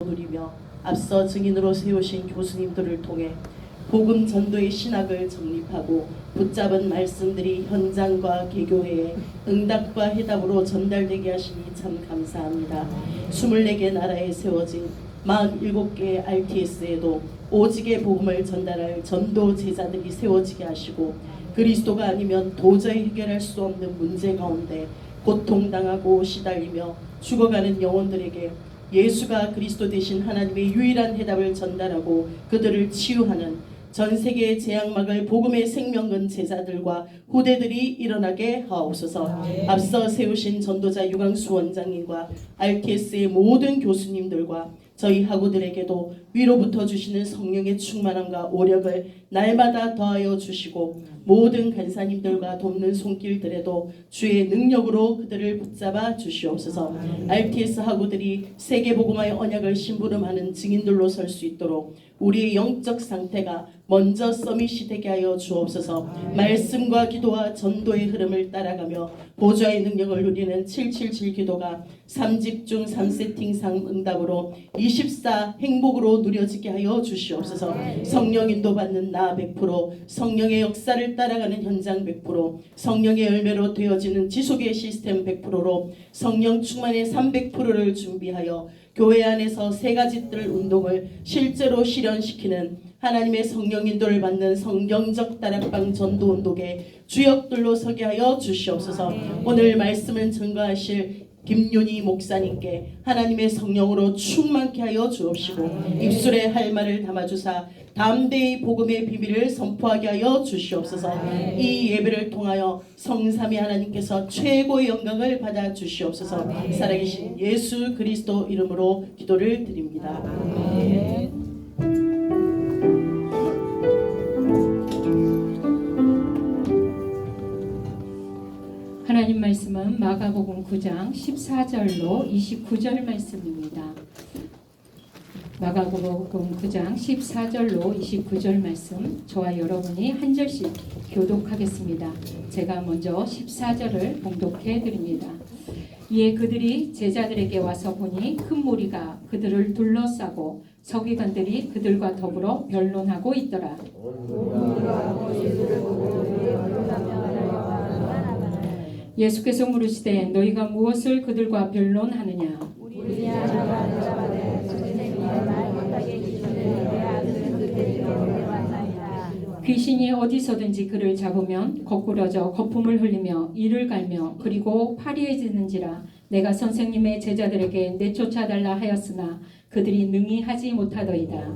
누리며 앞서 증인으로 세우신 교수님들을 통해 복음 전도의 신학을 정립하고 붙잡은 말씀들이 현장과 개교회에 응답과 해답으로 전달되게 하시니 참 감사합니다. 24개 나라에 세워진 47개의 RTS에도 오직의 복음을 전달할 전도 제자들이 세워지게 하시고 그리스도가 아니면 도저히 해결할 수 없는 문제 가운데 고통당하고 시달리며 죽어가는 영혼들에게 예수가 그리스도 되신 하나님의 유일한 해답을 전달하고 그들을 치유하는 전 세계의 재앙막을 복음의 생명근 제자들과 후대들이 일어나게 하옵소서. 앞서 세우신 전도자 유광수 원장님과 RTS의 모든 교수님들과 저희 학우들에게도 위로부터 주시는 성령의 충만함과 오력을 날마다 더하여 주시고 모든 간사님들과 돕는 손길들에도 주의 능력으로 그들을 붙잡아 주시옵소서. RTS 학우들이 세계복음화의 언약을 심부름하는 증인들로 설 수 있도록 우리의 영적 상태가 먼저 서밋이 되게 하여 주옵소서. 말씀과 기도와 전도의 흐름을 따라가며 보좌의 능력을 누리는 777 기도가 3집중 3세팅상 응답으로 24 행복으로 누려지게 하여 주시옵소서. 성령 인도받는 나 100%, 성령의 역사를 따라가는 현장 100%, 성령의 열매로 되어지는 지속의 시스템 100%로 성령 충만의 300%를 준비하여 교회 안에서 세 가지 뜰 운동을 실제로 실현시키는 하나님의 성령 인도를 받는 성경적 다락방 전도 운동의 주역들로 서게 하여 주시옵소서. 오늘 말씀을 전가하실 김윤희 목사님께 하나님의 성령으로 충만케 하여 주옵시고 입술에 할 말을 담아주사 담대히 복음의 비밀을 선포하게 하여 주시옵소서. 이 예배를 통하여 성삼위 하나님께서 최고의 영광을 받아 주시옵소서. 살아계신 예수 그리스도 이름으로 기도를 드립니다. 아멘. 하나님 말씀은 마가복음 9장 14절로 29절 말씀입니다. 마가복음 9장 14절로 29절 말씀 저와 여러분이 한 절씩 교독하겠습니다. 제가 먼저 14절을 봉독해 드립니다. 이에 그들이 제자들에게 와서 보니 큰 무리가 그들을 둘러싸고 서기관들이 그들과 더불어 변론하고 있더라. 예수께서 물으시되 너희가 무엇을 그들과 변론하느냐? 귀신이 어디서든지 그를 잡으면 거꾸러져 거품을 흘리며 이를 갈며 그리고 파리해지는지라. 내가 선생님의 제자들에게 내쫓아달라 하였으나 그들이 능히 하지 못하더이다.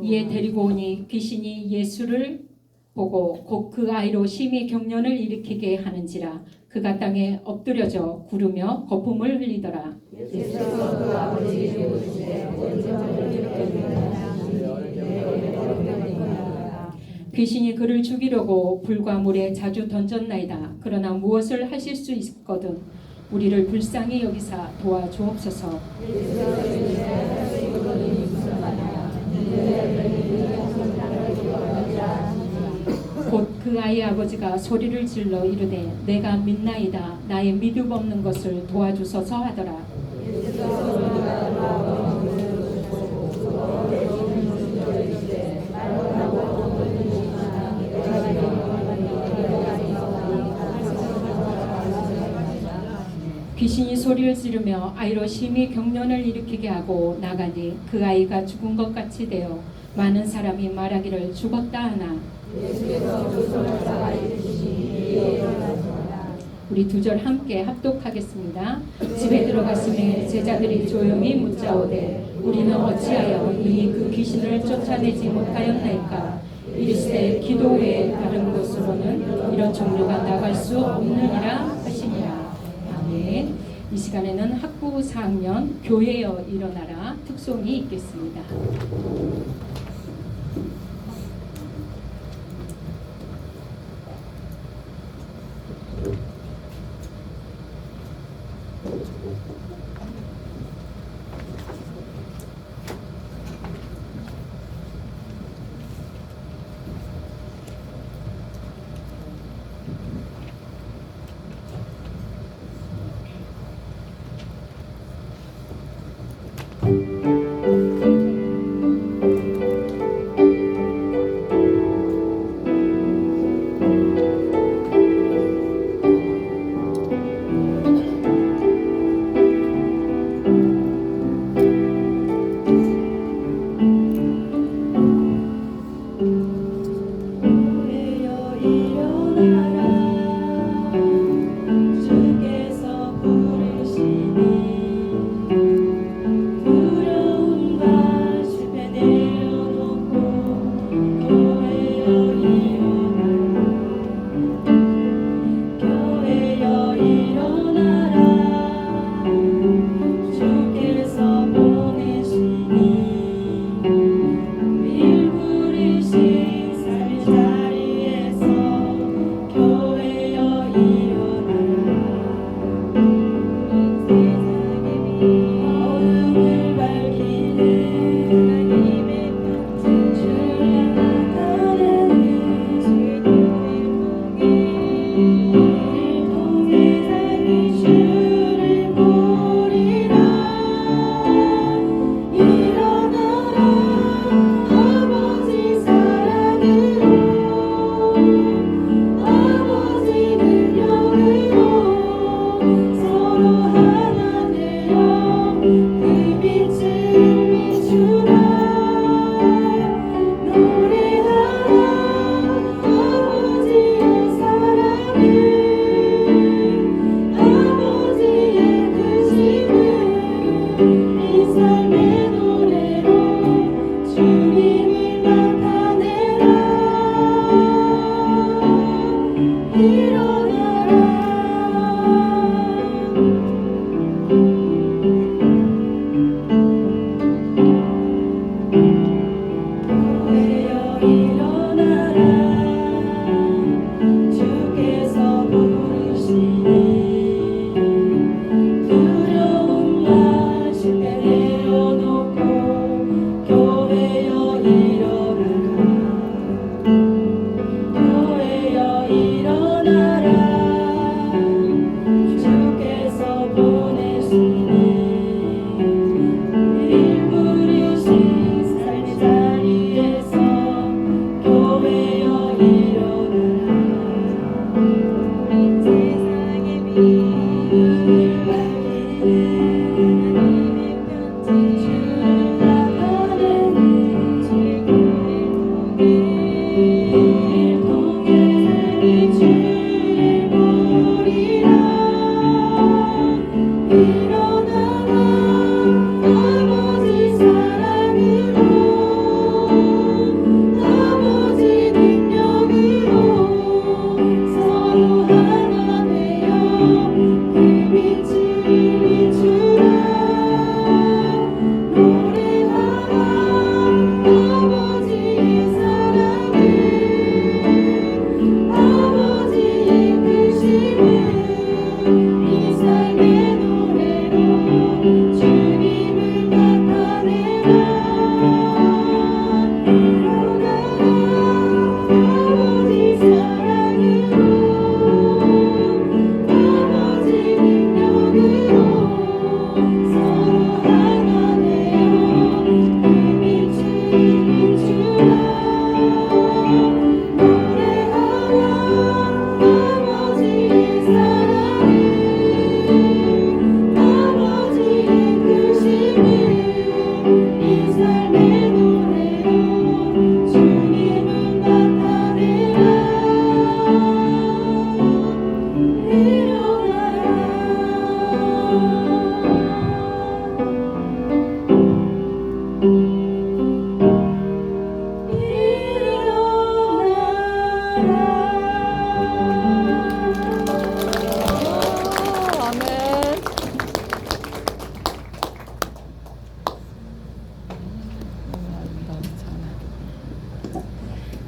이에 데리고 오니 귀신이 예수를 보고 곧 그 아이로 심히 경련을 일으키게 하는지라. 그가 땅에 엎드려져 구르며 거품을 흘리더라. 귀신이 그를 죽이려고 불과 물에 자주 던졌나이다. 그러나 무엇을 하실 수 있거든 우리를 불쌍히 여기사 도와주옵소서. 곧 그 아이의 아버지가 소리를 질러 이르되 내가 믿나이다. 나의 믿음 없는 것을 도와주소서 하더라. 귀신이 소리를 지르며 아이로 심히 경련을 일으키게 하고 나가니 그 아이가 죽은 것 같이 되어 많은 사람이 말하기를 죽었다 하나. 우리 두 절 함께 합독하겠습니다. 집에 들어갔음에 제자들이 조용히 묻자오되 우리는 어찌하여 이미 그 귀신을 쫓아내지 못하였나이까? 이르시되 기도 외에 다른 곳으로는 이런 종류가 나갈 수 없느니라 하시니라. 아멘. 이 시간에는 학부 4학년 교회여 일어나라 특송이 있겠습니다.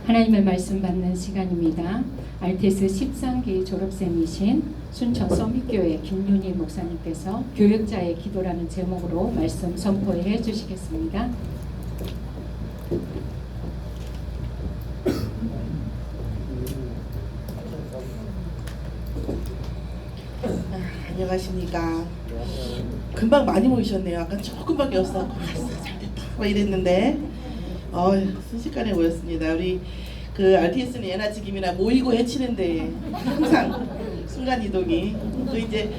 하나님의 말씀 받는 시간입니다. RTS 13기 졸업생이신 순천 서밋교회 김윤희 목사님께서 교역자의 기도라는 제목으로 말씀 선포해 주시겠습니다. 안녕하십니까. 금방 많이 모이셨네요. 아까 조금밖에 없어. 잘됐다 막 이랬는데 순식간에 모였습니다. 우리 그 RTS는 예나 지금이나 모이고 해치는데 항상 순간 이동이 또 이제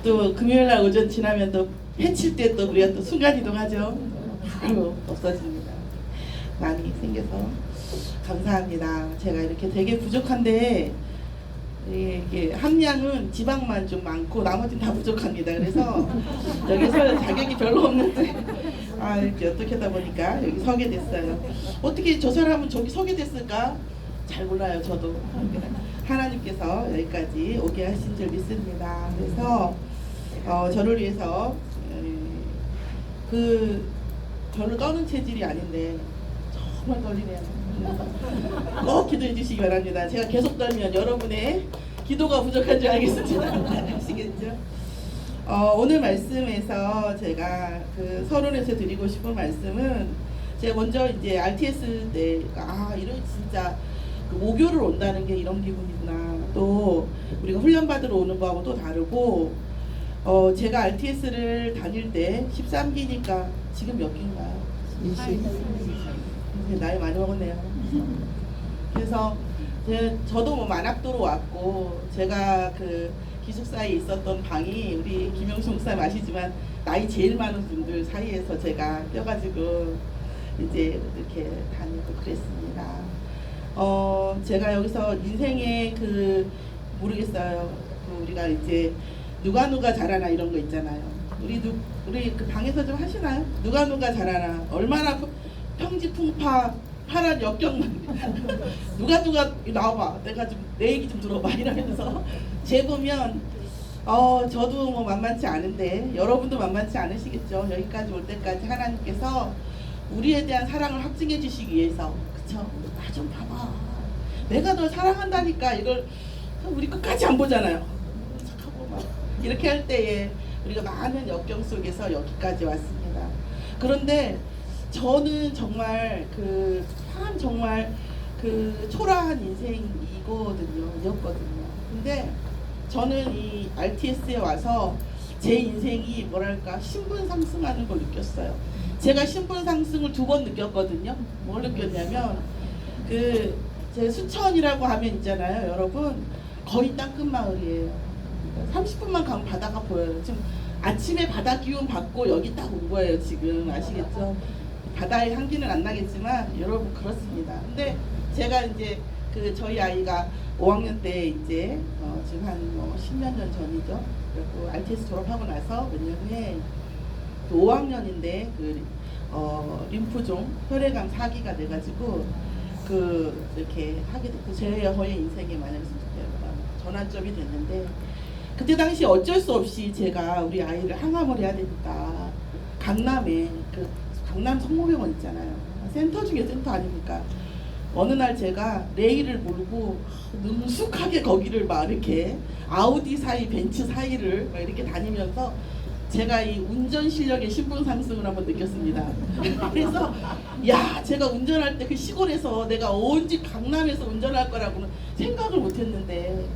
또 금요일날 오전 지나면 또 해칠 때 또 우리가 또 순간 이동하죠. 바로 없어집니다. 많이 생겨서 감사합니다. 제가 이렇게 되게 부족한데 이게 함량은 지방만 좀 많고 나머지는 다 부족합니다. 그래서 여기서 자격이 별로 없는데 이렇게 어떻게 하다 보니까 여기 서게 됐어요. 어떻게 저 사람은 저기 서게 됐을까? 잘 몰라요. 저도 하나님께서 여기까지 오게 하신 줄 믿습니다. 그래서 저를 위해서 별로 떠는 체질이 아닌데 정말 떨리네요. 꼭 기도해 주시기 바랍니다. 제가 계속 떨면 여러분의 기도가 부족한 줄 알겠습니다. 아시겠죠? 오늘 말씀에서 제가 그 서론에서 드리고 싶은 말씀은 제가 먼저 이제 RTS 때 이런 진짜 그 모교를 온다는 게 이런 기분이구나. 또 우리가 훈련 받으러 오는 거하고 또 다르고 제가 RTS를 다닐 때 13기니까 지금 몇 기인가요? 20. 나이 많이 먹었네요. 그래서 저도 뭐 만학도로 왔고 제가 그 기숙사에 있었던 방이 우리 김영수 목사님 아시지만 나이 제일 많은 분들 사이에서 제가 껴가지고 이제 이렇게 다니고 그랬습니다. 제가 여기서 인생의 모르겠어요. 우리가 이제 누가 잘하나 이런 거 있잖아요. 우리 그 방에서 좀 하시나요? 누가 잘하나 얼마나 평지풍파 파란 역경만 누가 나와봐, 내가 좀 내 얘기 좀 들어봐 이러면서 재보면 저도 뭐 만만치 않은데 여러분도 만만치 않으시겠죠. 여기까지 올 때까지 하나님께서 우리에 대한 사랑을 확증해 주시기 위해서, 그쵸? 나 좀 봐봐, 내가 널 사랑한다니까. 이걸 우리 끝까지 안 보잖아요. 착하고 막 이렇게 할 때에 우리가 많은 역경 속에서 여기까지 왔습니다. 그런데 저는 정말 정말 초라한 인생이었거든요. 근데 저는 이 RTS에 와서 제 인생이 뭐랄까 신분 상승하는 걸 느꼈어요. 제가 신분 상승을 2번 느꼈거든요. 뭘 느꼈냐면 제 수천이라고 하면 있잖아요, 여러분. 거의 땅끝 마을이에요. 30분만 가면 바다가 보여요. 지금 아침에 바다 기운 받고 여기 딱 온 거예요. 지금 아시겠죠? 바다의 향기는 안 나겠지만 여러분 그렇습니다. 근데 제가 이제 저희 아이가 5학년 때 이제 지금 한 10몇 년 전이죠. 그리고 RTS 졸업하고 나서 몇 년 후에 5학년인데 림프종 혈액암 4기가 돼가지고 이렇게 하게 됐고 제 인생에 만약에 전환점이 됐는데, 그때 당시 어쩔 수 없이 제가 우리 아이를 항암을 해야 되니까 강남에 강남 성모병원 있잖아요. 센터 중에 센터 아닙니까? 어느 날 제가 레일을 몰고 능숙하게 거기를 막 이렇게 아우디 사이 벤츠 사이를 막 이렇게 다니면서 제가 이 운전 실력의 신분 상승을 한번 느꼈습니다. 그래서 제가 운전할 때 그 시골에서 내가 언제 강남에서 운전할 거라고는 생각을 못했는데,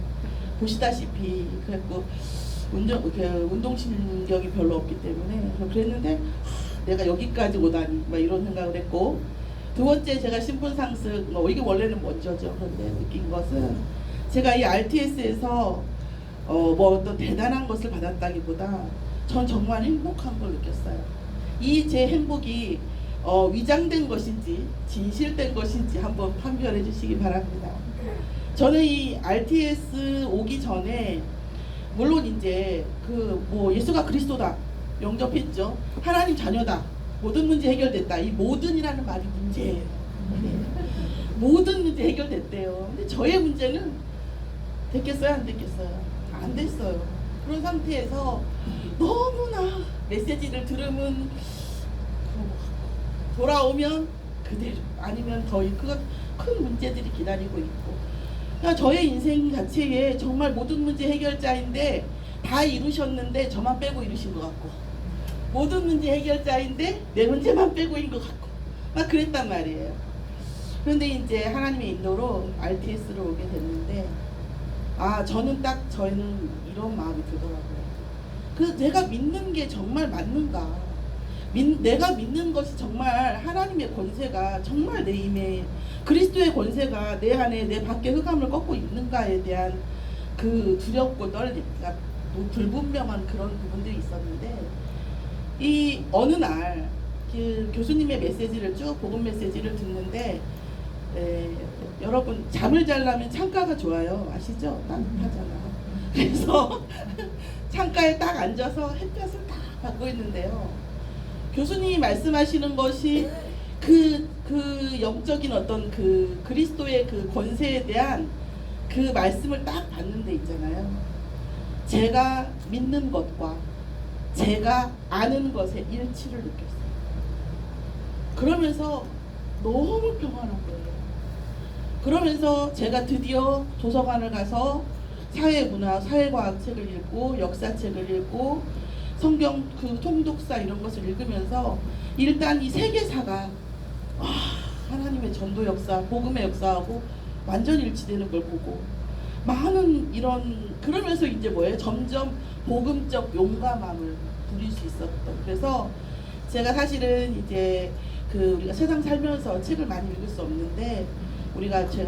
보시다시피 그랬고 운동신경이 별로 없기 때문에 그랬는데 내가 여기까지 오다니 막 이런 생각을 했고, 2번째 제가 신분 상승 이게 원래는 먼저죠. 그런데 느낀 것은 제가 이 RTS에서 어떤 대단한 것을 받았다기보다 전 정말 행복한 걸 느꼈어요. 이 제 행복이 위장된 것인지 진실된 것인지 한번 판별해 주시기 바랍니다. 저는 이 RTS 오기 전에 물론 이제 예수가 그리스도다 영접했죠. 하나님 자녀다. 모든 문제 해결됐다. 이 모든이라는 말이 문제예요. 모든 문제 해결됐대요. 근데 저의 문제는 됐겠어요? 안 됐겠어요? 안 됐어요. 그런 상태에서 너무나 메시지를 들으면 돌아오면 그대로, 아니면 더 큰 문제들이 기다리고 있고, 그러니까 저의 인생 자체에 정말 모든 문제 해결자인데 다 이루셨는데 저만 빼고 이루신 것 같고, 모든 문제 해결자인데 내 문제만 빼고인 것 같고 막 그랬단 말이에요. 그런데 이제 하나님의 인도로 RTS로 오게 됐는데 저는 이런 마음이 들더라고요. 내가 믿는 게 정말 맞는가? 내가 믿는 것이 정말 하나님의 권세가 정말 내 힘에, 그리스도의 권세가 내 안에 내 밖에 흑암을 꺾고 있는가에 대한 두렵고 떨림, 불분명한 그런 부분들이 있었는데, 이 어느 날 교수님의 메시지를 복음 메시지를 듣는데, 여러분 잠을 자려면 창가가 좋아요. 아시죠? 따뜻하잖아. 그래서 창가에 딱 앉아서 햇볕을 딱 받고 있는데요. 교수님이 말씀하시는 것이 영적인 어떤 그리스도의 권세에 대한 말씀을 딱 받는 데 있잖아요. 제가 믿는 것과 제가 아는 것의 일치를 느꼈어요. 그러면서 너무 평안한 거예요. 그러면서 제가 드디어 도서관을 가서 사회문화, 사회과학 책을 읽고 역사책을 읽고 성경 통독사 이런 것을 읽으면서 일단 이 세계사가 하나님의 전도 역사, 복음의 역사하고 완전 일치되는 걸 보고 많은 그러면서 이제 뭐예요? 점점 복음적 용감함을 부릴 수 있었던. 그래서 제가 사실은 이제 우리가 세상 살면서 책을 많이 읽을 수 없는데,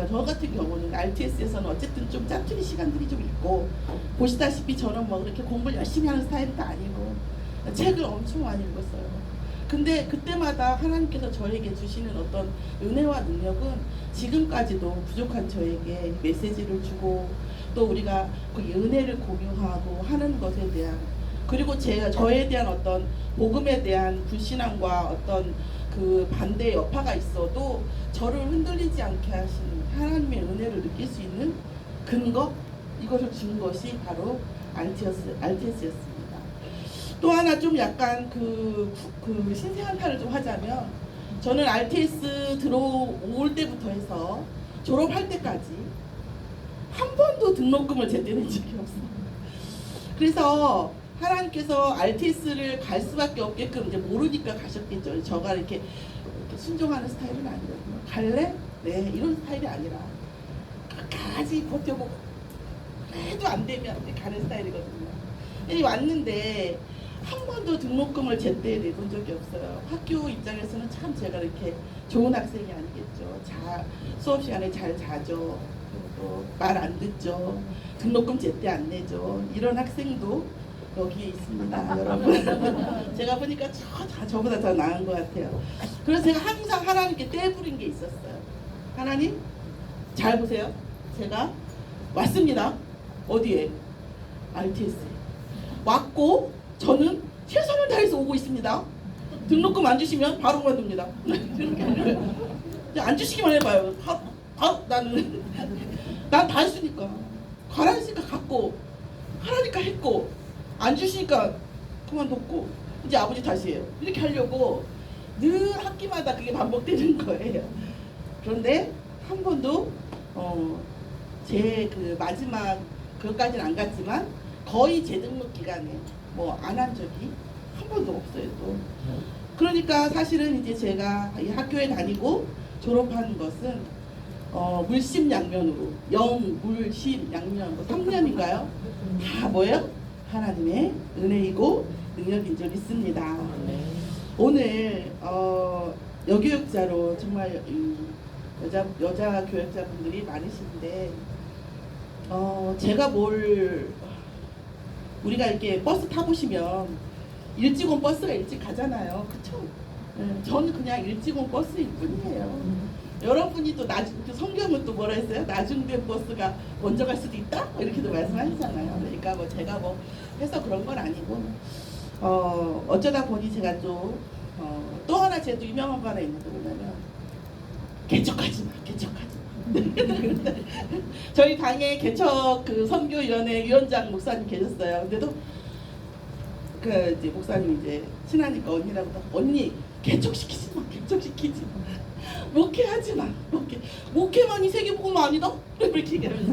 저 같은 경우는 RTS에서는 어쨌든 좀 짜투리 시간들이 좀 있고, 보시다시피 저는 그렇게 공부를 열심히 하는 스타일도 아니고 책을 엄청 많이 읽었어요. 근데 그때마다 하나님께서 저에게 주시는 어떤 은혜와 능력은 지금까지도 부족한 저에게 메시지를 주고, 또 우리가 그 은혜를 공유하고 하는 것에 대한 그리고 저에 대한 어떤 복음에 대한 불신앙과 어떤 그 반대 여파가 있어도 저를 흔들리지 않게 하시는 하나님의 은혜를 느낄 수 있는 근거, 이것을 준 것이 바로 RTS였습니다. 또 하나 좀 약간 그 신세한탄을 좀 하자면, 저는 RTS 들어올 때부터 해서 졸업할 때까지 한 번도 등록금을 제대로 낸 적이 없어요. 그래서 하나님께서 RTS를 갈 수밖에 없게끔 이제 모르니까 가셨겠죠. 저가 이렇게 순종하는 스타일은 아니거든요. 갈래? 네, 이런 스타일이 아니라 끝까지 버텨보고 해도 안 되면 가는 스타일이거든요. 왔는데 한 번도 등록금을 제때 내본 적이 없어요. 학교 입장에서는 참 제가 이렇게 좋은 학생이 아니겠죠. 수업 시간에 잘 자죠. 말 안 듣죠. 등록금 제때 안 내죠. 이런 학생도 여기에 있습니다, 여러분. 제가 보니까 저보다 더 나은 것 같아요. 그래서 제가 항상 하나님께 떼부린 게 있었어요. 하나님, 잘 보세요. 제가 왔습니다. 어디에? RTS에. 왔고 저는 최선을 다해서 오고 있습니다. 등록금 안 주시면 바로 그만둡니다. 안 주시기만 해봐요. 나는 난 다 했으니까. 가라 했으니까 갔고, 하라니까 했고, 안 주시니까 그만뒀고, 이제 아버지 탓이에요. 이렇게 하려고 늘 학기마다 그게 반복되는 거예요. 그런데 한 번도 제 그 마지막 그것까지는 안 갔지만 거의 재등록 기간에 뭐 안 한 적이 한 번도 없어요. 또 그러니까 사실은 이제 제가 이 학교에 다니고 졸업하는 것은 물심양면으로, 영물심양면 뭐 3년인가요? 다 뭐예요? 하나님의 은혜이고 능력인 줄 믿습니다. 오늘 여교육자로 정말 여자 교육자분들이 많으신데, 제가 우리가 이렇게 버스 타보시면 일찍 온 버스가 일찍 가잖아요. 그쵸? 저는 그냥 일찍 온 버스일 뿐이에요. 여러분이 또 성경은 또 뭐라 했어요? 나중된 버스가 먼저 갈 수도 있다? 이렇게도 말씀하시잖아요. 그러니까 뭐 제가 뭐 해서 그런 건 아니고, 어쩌다 보니 제가 또 하나 제도 유명한 거 하나 있는데 뭐냐면, 개척하지 마. 저희 당에 개척 그 선교위원회 위원장 목사님 계셨어요. 근데도 그 이제 목사님 이제 친하니까 언니라고, 언니 개척시키지 마. 목회하지 마. 목회만이 세계복음 아니다? 이렇게 얘기하면서,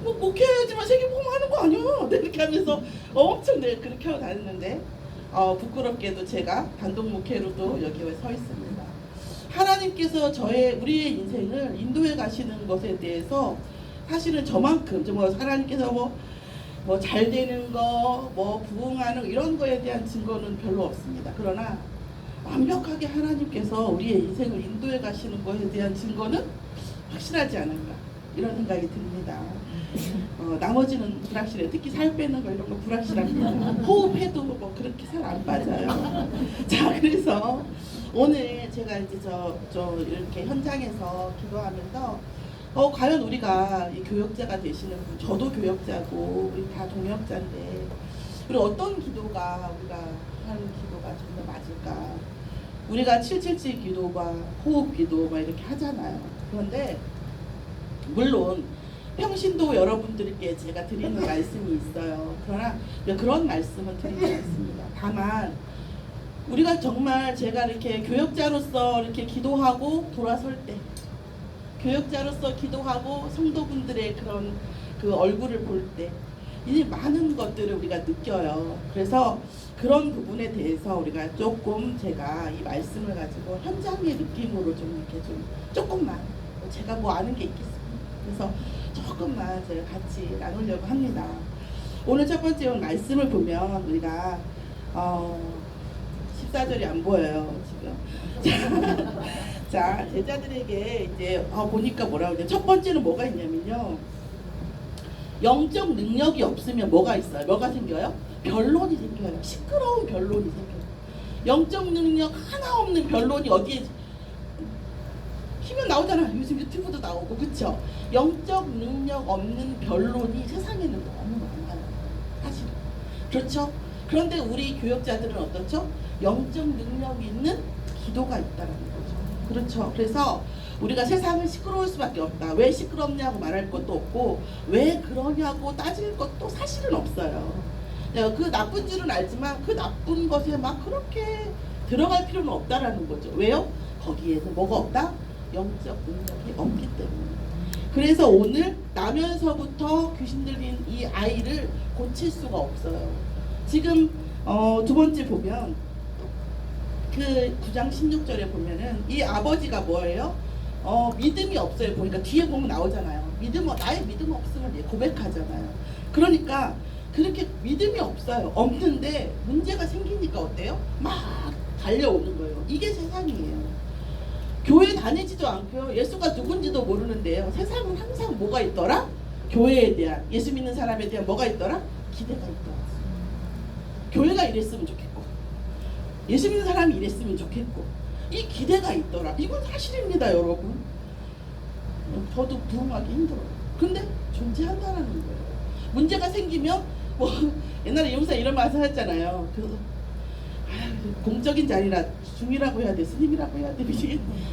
뭐 목회하지만 세계복음 하는 거 아니야? 이렇게 하면서 엄청 그렇게 하고 다녔는데, 부끄럽게도 제가 단독 목회로도 여기에 서 있습니다. 하나님께서 우리의 인생을 인도해 가시는 것에 대해서 사실은 저만큼 하나님께서 뭐 잘 되는 거, 뭐 부흥하는 이런 거에 대한 증거는 별로 없습니다. 그러나 완벽하게 하나님께서 우리의 인생을 인도해 가시는 것에 대한 증거는 확실하지 않은가, 이런 생각이 듭니다. 나머지는 불확실해요. 특히 살 빼는 거 이런 거 불확실합니다. 호흡해도 뭐 그렇게 살 안 빠져요. 자, 그래서 오늘 제가 이제 이렇게 현장에서 기도하면서 과연 우리가 이 교역자가 되시는 분, 저도 교역자고 우리 다 동역자인데, 우리 어떤 기도가 우리가 하는 기도가 좀 더 맞을까? 우리가 777 기도와 호흡 기도 막 이렇게 하잖아요. 그런데 물론 평신도 여러분들께 제가 드리는 말씀이 있어요. 그러나 그런 말씀은 드리지 않습니다. 다만 우리가 정말 제가 이렇게 교역자로서 이렇게 기도하고 돌아설 때, 교역자로서 기도하고 성도분들의 그런 그 얼굴을 볼 때 이제 많은 것들을 우리가 느껴요. 그래서 그런 부분에 대해서 우리가 제가 이 말씀을 가지고 현장의 느낌으로 좀 이렇게 조금만, 제가 뭐 아는 게 있겠습니다. 그래서 조금만 제가 같이 나누려고 합니다. 오늘 첫 번째 말씀을 보면 우리가 14절이 안 보여요 지금. 자, 제자들에게 이제 보니까 뭐라고 이제 첫 번째는 뭐가 있냐면요, 영적 능력이 없으면 뭐가 있어요? 뭐가 생겨요? 변론이 생겨요. 시끄러운 변론이 생겨요. 영적 능력 하나 없는 변론이 어디에 키면 나오잖아요. 요즘 유튜브도 나오고, 그쵸? 영적 능력 없는 변론이 세상에는 너무 많아요. 사실은. 그렇죠? 그런데 우리 교역자들은 어떻죠? 영적 능력이 있는 기도가 있다는 거죠. 그렇죠. 그래서 우리가 세상은 시끄러울 수밖에 없다. 왜 시끄럽냐고 말할 것도 없고 왜 그러냐고 따질 것도 사실은 없어요. 그 나쁜 줄은 알지만 그 나쁜 것에 막 그렇게 들어갈 필요는 없다라는 거죠. 왜요? 거기에는 뭐가 없다? 영적 능력이 없기 때문에. 그래서 오늘 나면서부터 귀신 들린 이 아이를 고칠 수가 없어요. 지금 두 번째 보면 그 9장 16절에 보면은 이 아버지가 뭐예요? 믿음이 없어요. 보니까 뒤에 보면 나오잖아요. 나의 믿음 없음을 고백하잖아요. 그러니까 그렇게 믿음이 없어요. 없는데 문제가 생기니까 어때요? 막 달려오는 거예요. 이게 세상이에요. 교회 다니지도 않고요. 예수가 누군지도 모르는데요. 세상은 항상 뭐가 있더라? 교회에 대한, 예수 믿는 사람에 대한 뭐가 있더라? 기대가 있더라. 교회가 이랬으면 좋겠고 예수 믿는 사람이 이랬으면 좋겠고 이 기대가 있더라. 이건 사실입니다, 여러분. 저도 부응하기 힘들어요. 근데 존재한다는 거예요. 문제가 생기면 뭐 옛날에 용사 이런 말씀 하셨잖아요. 공적인 자리라 중이라고 해야 돼, 스님이라고 해야 돼,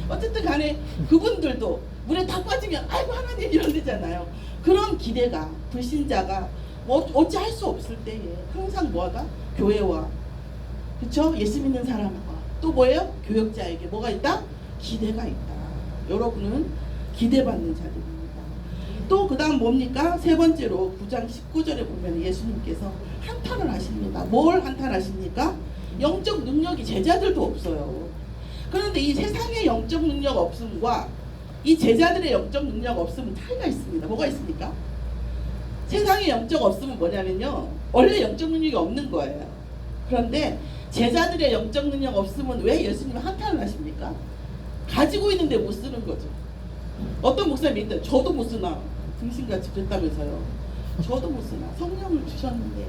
어쨌든 간에 그분들도 물에 다 빠지면 아이고 하나님 이런 데잖아요. 그런 기대가 불신자가 어찌 할 수 없을 때에 항상 뭐하다? 교회와 그쵸? 예수 믿는 사람과 또 뭐예요? 교역자에게 뭐가 있다? 기대가 있다. 여러분은 기대받는 자들입니다. 또 그 다음 뭡니까? 세 번째로 9장 19절에 보면 예수님께서 한탄을 하십니다. 뭘 한탄하십니까? 영적 능력이 제자들도 없어요. 그런데 이 세상의 영적 능력 없음과 이 제자들의 영적 능력 없음은 차이가 있습니다. 뭐가 있습니까? 세상의 영적 없음은 뭐냐면요, 원래 영적 능력이 없는 거예요. 그런데 제자들의 영적 능력 없음은 왜 예수님이 한탄을 하십니까? 가지고 있는데 못 쓰는 거죠. 어떤 목사님이 있다. 저도 못 쓰나. 등신같이 그랬다면서요. 저도 못 쓰나. 성령을 주셨는데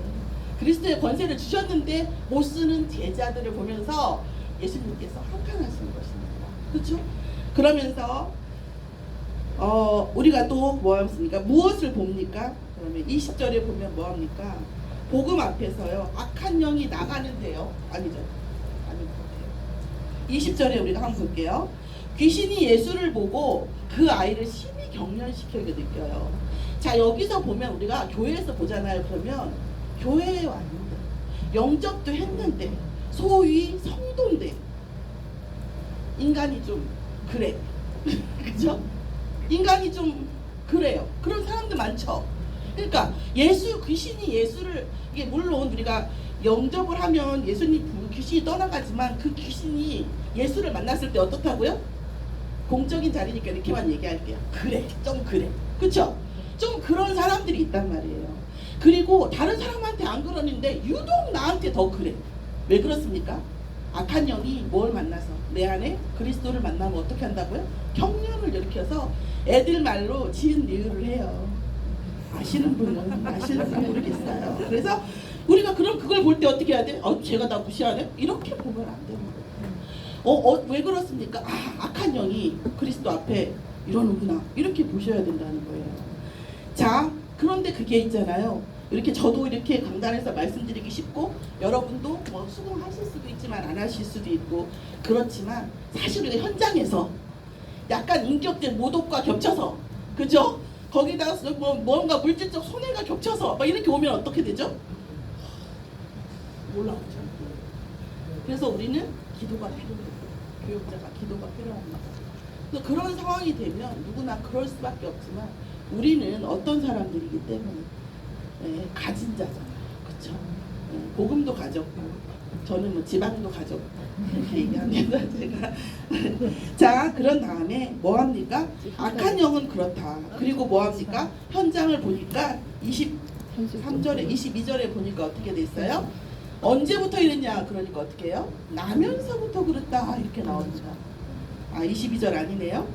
그리스도의 권세를 주셨는데 못 쓰는 제자들을 보면서 예수님께서 한탄하시는 것입니다. 그렇죠? 그러면서 우리가 또 뭐 합니까? 무엇을 봅니까? 그러면 20절에 보면 뭐 합니까? 복음 앞에서요, 악한 영이 나가는데요. 아니죠. 아닌 것 같아요. 20절에 우리가 한번 볼게요. 귀신이 예수를 보고 그 아이를 심히 경련시켜게 느껴요. 자, 여기서 보면 우리가 교회에서 보잖아요. 그러면 교회에 왔는데 영접도 했는데 소위 성도인데 인간이 좀 그래. 그죠? 인간이 좀 그래요. 그런 사람들 많죠. 그러니까 귀신이 예수를, 이게 물론 우리가 영접을 하면 예수님 귀신이 떠나가지만 그 귀신이 예수를 만났을 때 어떻다고요? 공적인 자리니까 이렇게만 얘기할게요. 그래, 좀 그래. 그쵸? 좀 그런 사람들이 있단 말이에요. 그리고 다른 사람한테 안 그러는데 유독 나한테 더 그래. 왜 그렇습니까? 악한 영이 뭘 만나서 내 안에 그리스도를 만나면 어떻게 한다고요? 경련을 일으켜서 애들 말로 지은 리을을 해요. 아시는 분은 아실지 모르겠어요. 그래서 우리가 그럼 그걸 볼 때 어떻게 해야 돼? 쟤가 나 무시하네? 이렇게 보면 안 되는 거예요. 왜 그렇습니까? 악한 영이 그리스도 앞에 이러는구나. 이렇게 보셔야 된다는 거예요. 자, 그런데 그게 있잖아요. 이렇게 저도 이렇게 강단에서 말씀드리기 쉽고 여러분도 뭐 수긍하실 수도 있지만 안 하실 수도 있고 그렇지만 사실 우리가 현장에서 약간 인격적 모독과 겹쳐서, 그죠? 거기다 뭔가 물질적 손해가 겹쳐서 막 이렇게 오면 어떻게 되죠? 올라오죠. 그래서 우리는 기도가 필요해요. 교육자가 기도가 필요합니다. 그래서 그런 상황이 되면 누구나 그럴 수밖에 없지만 우리는 어떤 사람들이기 때문에 가진 자잖아요. 그렇죠? 복음도 가졌고 저는 뭐 지방도 가졌고 이렇게 얘기합니다. 제가 자, 그런 다음에 뭐 합니까? 악한 영은 그렇다. 그리고 뭐 합니까? 현장을 보니까 23절에 22절에 보니까 어떻게 됐어요? 언제부터 이랬냐? 그러니까 어떻게 해요? 나면서부터 그랬다. 이렇게 나옵니다. 22절 아니네요.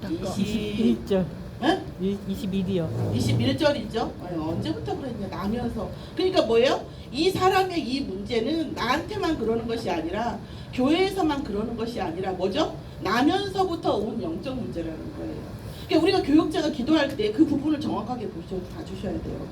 21절. 네? 21이요. 21절이죠. 언제부터 그랬냐? 나면서. 그러니까 뭐예요? 이 사람의 이 문제는 나한테만 그러는 것이 아니라 교회에서만 그러는 것이 아니라 뭐죠? 나면서부터 온 영적 문제라는 거예요. 그러니까 우리가 교육자가 기도할 때 그 부분을 정확하게 봐주셔야 돼요.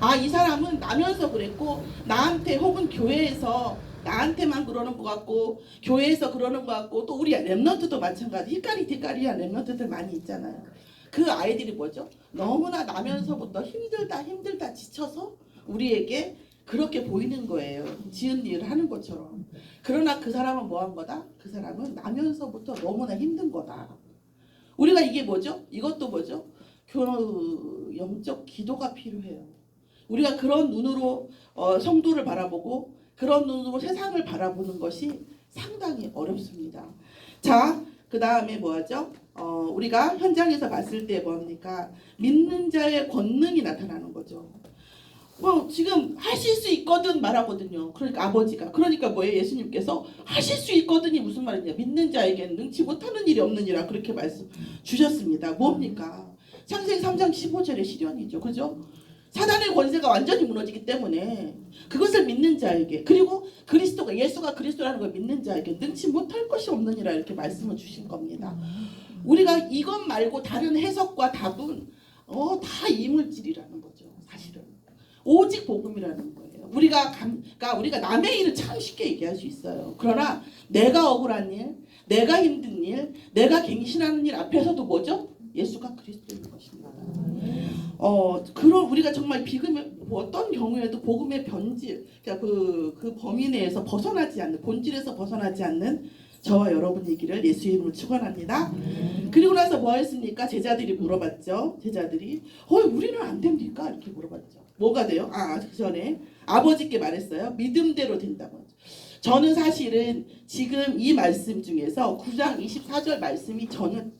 아, 이 사람은 나면서 그랬고 나한테 혹은 교회에서 나한테만 그러는 것 같고 교회에서 그러는 것 같고 또 우리 랩런트도 마찬가지. 힐까리 뒷까리한 랩런트들 많이 있잖아요. 그 아이들이 뭐죠? 너무나 나면서부터 힘들다 지쳐서 우리에게 그렇게 보이는 거예요. 지은 일을 하는 것처럼. 그러나 그 사람은 뭐 한 거다? 그 사람은 나면서부터 너무나 힘든 거다. 우리가 이게 뭐죠? 이것도 뭐죠? 영적 기도가 필요해요. 우리가 그런 눈으로 성도를 바라보고 그런 눈으로 세상을 바라보는 것이 상당히 어렵습니다. 자, 그 다음에 뭐하죠? 우리가 현장에서 봤을 때 뭡니까? 믿는 자의 권능이 나타나는 거죠. 지금 하실 수 있거든 말하거든요. 그러니까 아버지가. 그러니까 뭐예요? 예수님께서 하실 수 있거든이 무슨 말이냐? 믿는 자에게는 능치 못하는 일이 없느니라 그렇게 말씀 주셨습니다. 뭡니까? 창세기 3장 15절의 실현이죠. 그죠? 사단의 권세가 완전히 무너지기 때문에 그것을 믿는 자에게 그리고 그리스도가 예수가 그리스도라는 걸 믿는 자에게 능치 못할 것이 없느니라 이렇게 말씀을 주신 겁니다. 우리가 이것 말고 다른 해석과 답은 다 이물질이라는 거죠. 사실은 오직 복음이라는 거예요. 우리가 남의 일은 참 쉽게 얘기할 수 있어요. 그러나 내가 억울한 일, 내가 힘든 일, 내가 갱신하는 일 앞에서도 뭐죠? 예수가 그리스도인 것입니다. 그런 우리가 정말 어떤 경우에도 복음의 변질, 그러니까 그 범위 내에서 벗어나지 않는 본질에서 벗어나지 않는 저와 여러분이기를 예수 이름으로 축원합니다. 그리고 나서 뭐 했습니까? 제자들이 물어봤죠. 제자들이 우리는 안 됩니까? 이렇게 물어봤죠. 뭐가 돼요? 그 전에 아버지께 말했어요. 믿음대로 된다고 하죠. 저는 사실은 지금 이 말씀 중에서 9장 24절 말씀이 저는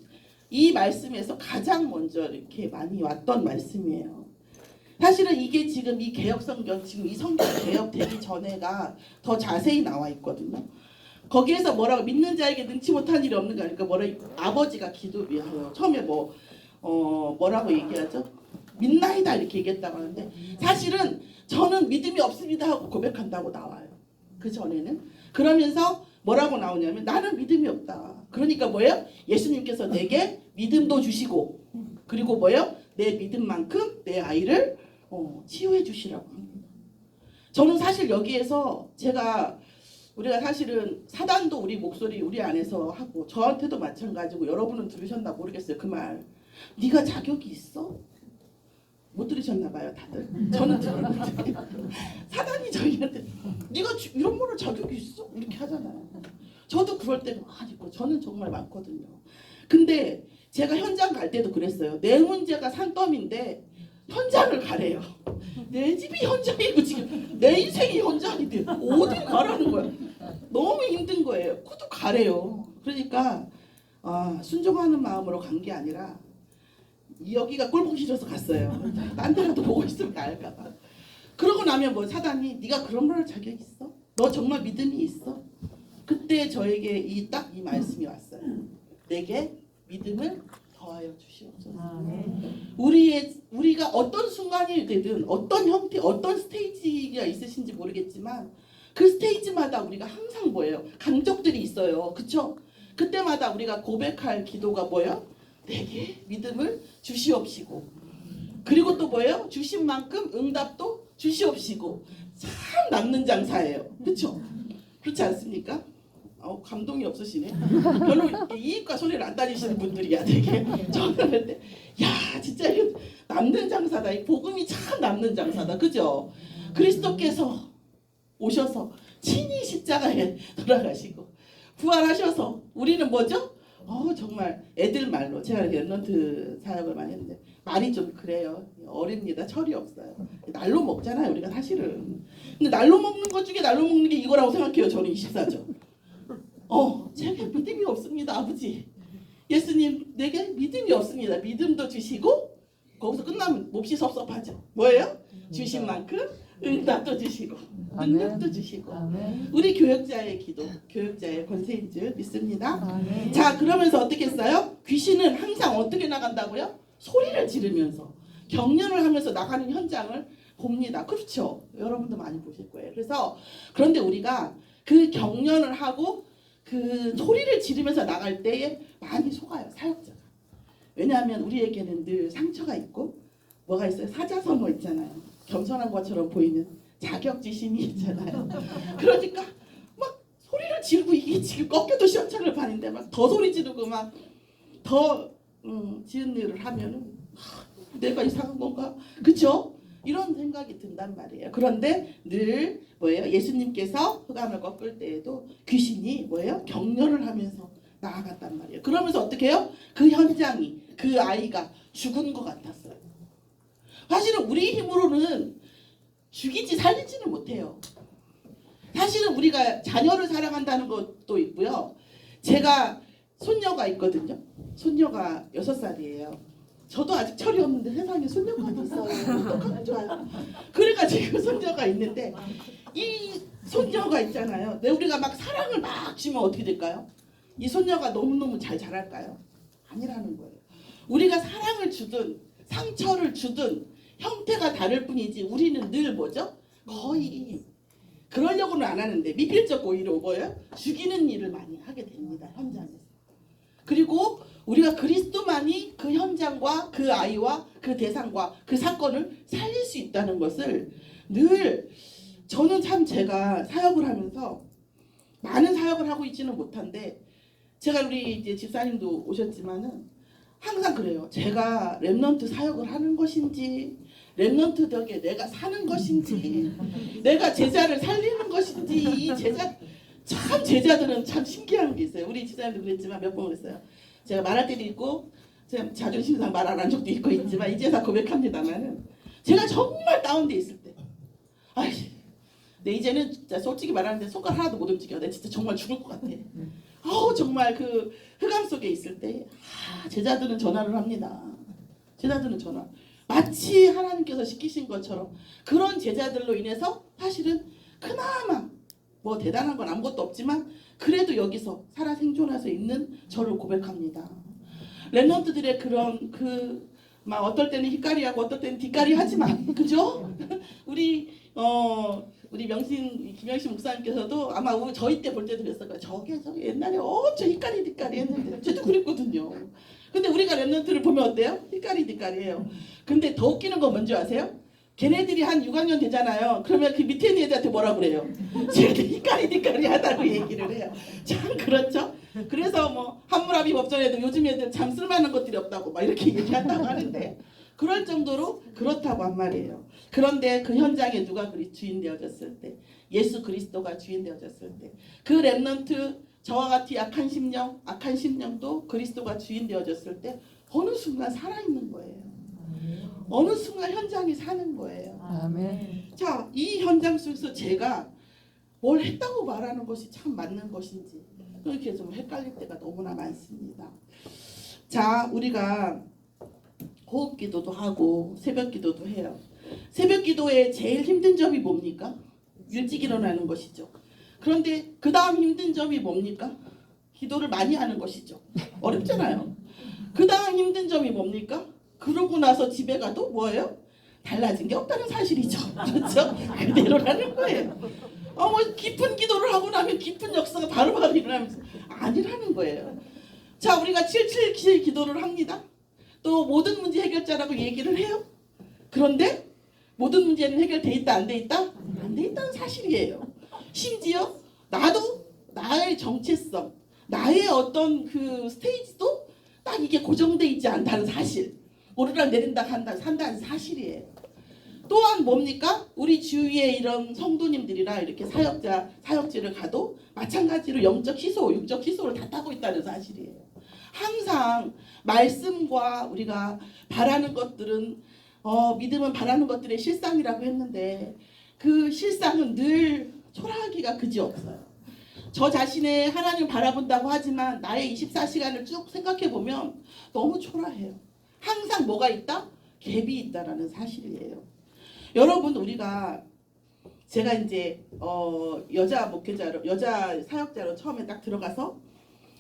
이 말씀에서 가장 먼저 이렇게 많이 왔던 말씀이에요. 사실은 이게 지금 이 개혁성경 지금 이 성경 개혁되기 전에가 더 자세히 나와 있거든요. 거기에서 뭐라고 믿는 자에게 능치 못한 일이 없는 거 아니까 아버지가 기도하여 처음에 뭐라고 얘기하죠? 믿나이다 이렇게 얘기했다고 하는데 사실은 저는 믿음이 없습니다 하고 고백한다고 나와요. 그 전에는 그러면서 뭐라고 나오냐면 나는 믿음이 없다. 그러니까 뭐예요? 예수님께서 내게 믿음도 주시고 그리고 뭐예요? 내 믿음만큼 내 아이를 치유해 주시라고 합니다. 저는 사실 여기에서 우리가 사실은 사단도 우리 목소리 우리 안에서 하고 저한테도 마찬가지고 여러분은 들으셨나 모르겠어요. 그 말. 네가 자격이 있어? 못 들으셨나 봐요 다들. 저는 들었는데 사단이 저희한테 네가 이런 거를 자격이 있어? 이렇게 하잖아요. 저도 그럴 때가 많이 있고 저는 정말 많거든요. 근데 제가 현장 갈 때도 그랬어요. 내 문제가 산더미인데 현장을 가래요. 내 집이 현장이고 지금 내 인생이 현장인데 어딜 가라는 거야. 너무 힘든 거예요. 그것도 가래요. 그러니까 순종하는 마음으로 간 게 아니라 여기가 꼴보기 싫어서 갔어요. 딴 데라도 보고 있으면 나을까 봐. 그러고 나면 사단이 네가 그런 걸 자격 있어? 너 정말 믿음이 있어? 그때 저에게 딱 이 말씀이 왔어요. 내게 믿음을 더하여 주시옵소서. 우리가 어떤 순간이 되든 어떤 형태, 어떤 스테이지가 있으신지 모르겠지만 그 스테이지마다 우리가 항상 뭐예요? 강적들이 있어요. 그쵸? 그때마다 우리가 고백할 기도가 뭐예요? 내게 믿음을 주시옵시고 그리고 또 뭐예요? 주신 만큼 응답도 주시옵시고 참 남는 장사예요. 그쵸? 그렇지 않습니까? 감동이 없으시네. 별로 이익과 손해를 안 다니시는 분들이야 되게. 저는 할 때 야 진짜 이게 남는 장사다. 이 복음이 참 남는 장사다. 그죠? 그리스도께서 오셔서 친히 십자가에 돌아가시고 부활하셔서 우리는 뭐죠? 정말 애들 말로 제가 랩런트 사역을 많이 했는데 말이 좀 그래요. 어립니다. 철이 없어요. 날로 먹잖아요. 우리가 사실은. 근데 날로 먹는 것 중에 날로 먹는 게 이거라고 생각해요. 저는 24죠. 제게 믿음이 없습니다. 아버지. 예수님 내게 믿음이 없습니다. 믿음도 주시고 거기서 끝나면 몹시 섭섭하죠. 뭐예요? 주신 만큼 응답도 주시고 능력도 주시고 우리 교역자의 기도, 교역자의 권세인 줄 믿습니다. 자 그러면서 어떻게 했어요? 귀신은 항상 어떻게 나간다고요? 소리를 지르면서 경련을 하면서 나가는 현장을 봅니다. 그렇죠? 여러분도 많이 보실 거예요. 그런데 우리가 그 경련을 하고 그 소리를 지르면서 나갈 때에 많이 속아요. 사역자가. 왜냐하면 우리에게는 늘 상처가 있고 뭐가 있어요? 사자성어 있잖아요. 겸손한 것처럼 보이는 자격지심이 있잖아요. 그러니까 막 소리를 지르고 이게 지금 꺾여도 시원찮을 판인데 막 더 소리 지르고 막 더 지은 일을 하면은 내가 이상한 건가? 그쵸? 이런 생각이 든단 말이에요. 그런데 늘 뭐예요? 예수님께서 흑암을 꺾을 때에도 귀신이 뭐예요? 격려를 하면서 나아갔단 말이에요. 그러면서 어떻게 해요? 그 현장이 그 아이가 죽은 것 같았어요. 사실은 우리 힘으로는 죽이지 살리지는 못해요. 사실은 우리가 자녀를 사랑한다는 것도 있고요. 제가 손녀가 있거든요. 손녀가 6살이에요. 저도 아직 철이 없는데 세상에 손녀까지 있어요. 어떡하면 좋아요. 그래가지고 손녀가 있는데 이 손녀가 있잖아요. 내 우리가 막 사랑을 막 주면 어떻게 될까요? 이 손녀가 너무너무 잘 자랄까요? 아니라는 거예요. 우리가 사랑을 주든 상처를 주든 형태가 다를 뿐이지 우리는 늘 뭐죠? 거의 그러려고는 안 하는데 미필적 오히려 뭐예요? 죽이는 일을 많이 하게 됩니다. 현장에서. 그리고 우리가 그리스도만이 그 현장과 그 아이와 그 대상과 그 사건을 살릴 수 있다는 것을 늘 저는 참 제가 사역을 하면서 많은 사역을 하고 있지는 못한데 제가 우리 이제 집사님도 오셨지만은 항상 그래요. 제가 렘넌트 사역을 하는 것인지 렘넌트 덕에 내가 사는 것인지 내가 제자를 살리는 것인지 이 제자 참 제자들은 참 신기한 게 있어요. 우리 집사님도 그랬지만 몇 번 그랬어요. 제가 말할 때도 있고 제가 자존심상 말 안 한 적도 있고 있지만 이제서 고백합니다만은 제가 정말 다운돼 있을 때 아이 내 이제는 진짜 솔직히 말하는데 손가락 하나도 못 움직여. 내 진짜 정말 죽을 것 같아. 정말 그 흑암 속에 있을 때 제자들은 전화를 합니다. 제자들은 전화. 마치 하나님께서 시키신 것처럼 그런 제자들로 인해서 사실은 그나마 뭐 대단한 건 아무것도 없지만 그래도 여기서 살아 생존해서 있는 저를 고백합니다. 렘넌트들의 그런 막 어떨 때는 휘까리하고 어떨 때는 뒷까리 하지만 그죠? 우리 김영신 목사님께서도 아마 저희 때 볼 때도 그랬을 거예요. 저게 옛날에 엄청 휘까리 뒷까리 했는데 저도 그랬거든요. 근데 우리가 렘넌트를 보면 어때요? 휘까리 뒷까리예요. 근데 더 웃기는 건 뭔지 아세요? 걔네들이 한 6학년 되잖아요. 그러면 그 밑에 있는 애들한테 뭐라 그래요? 쟤네들 휘까리 뒷까리 하다고 얘기를 해요. 참 그렇죠? 그래서 뭐 함무라비 법전에도 요즘 애들 참 쓸만한 것들이 없다고 막 이렇게 얘기한다고 하는데 그럴 정도로 그렇다고 한 말이에요. 그런데 그 현장에 누가 주인 되어졌을 때 예수 그리스도가 주인 되어졌을 때 그 렘넌트 저와 같이 악한 심령도 그리스도가 주인 되어졌을 때 어느 순간 살아있는 거예요. 어느 순간 현장이 사는 거예요. 아멘. 자, 이 현장 속에서 제가 뭘 했다고 말하는 것이 참 맞는 것인지 그렇게 좀 헷갈릴 때가 너무나 많습니다. 자, 우리가 호흡기도도 하고 새벽기도도 해요. 새벽기도의 제일 힘든 점이 뭡니까? 일찍 일어나는 것이죠. 그런데 그 다음 힘든 점이 뭡니까? 기도를 많이 하는 것이죠. 어렵잖아요. 그 다음 힘든 점이 뭡니까? 그러고 나서 집에 가도 뭐예요? 달라진 게 없다는 사실이죠. 그렇죠? 그대로라는 거예요. 뭐 깊은 기도를 하고 나면 깊은 역사가 바로바로 일어나면서 아니라는 거예요. 자, 우리가 777 기도를 합니다. 또 모든 문제 해결자라고 얘기를 해요. 그런데 모든 문제는 해결돼 있다 안 돼 있다? 안 돼 있다는 사실이에요. 심지어 나도 나의 정체성, 나의 어떤 그 스테이지도 딱 이게 고정돼 있지 않다는 사실. 오르락 내린다 산다는 사실이에요. 또한 뭡니까? 우리 주위에 이런 성도님들이나 이렇게 사역지를 가도 마찬가지로 영적 희소, 육적 희소를 다 타고 있다는 사실이에요. 항상 말씀과 우리가 바라는 것들은 믿음은 바라는 것들의 실상이라고 했는데 그 실상은 늘 초라하기가 그지없어요. 저 자신의 하나님 바라본다고 하지만 나의 24시간을 쭉 생각해보면 너무 초라해요. 항상 뭐가 있다? 갭이 있다라는 사실이에요. 여러분, 우리가 제가 이제 여자 목회자로, 여자 사역자로 처음에 딱 들어가서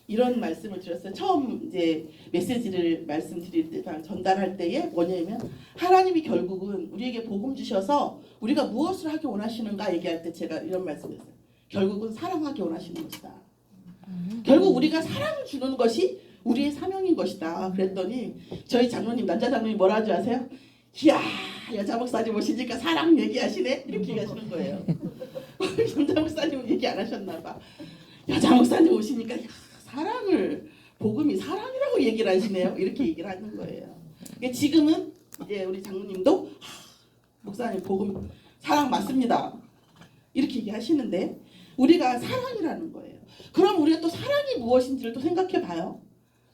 이런 말씀을 드렸어요. 처음 이제 메시지를 말씀드릴 때, 전달할 때에 뭐냐면 하나님이 결국은 우리에게 복음 주셔서 우리가 무엇을 하기 원하시는가 얘기할 때 제가 이런 말씀을 했어요. 결국은 사랑하기 원하시는 것이다. 결국 우리가 사랑을 주는 것이 우리의 사명인 것이다. 그랬더니 저희 장로님, 남자 장로님 뭐라 하지 아세요? 이야 여자 목사님 오시니까 사랑 얘기하시네 이렇게 얘기하시는 거예요. 남자 목사님은 얘기 안 하셨나 봐. 여자 목사님 오시니까 야, 사랑을 복음이 사랑이라고 얘기를 하시네요. 이렇게 얘기를 하는 거예요. 그러니까 지금은 이제 우리 장로님도 목사님 복음 사랑 맞습니다. 이렇게 얘기하시는데 우리가 사랑이라는 거예요. 그럼 우리가 또 사랑이 무엇인지를 또 생각해 봐요.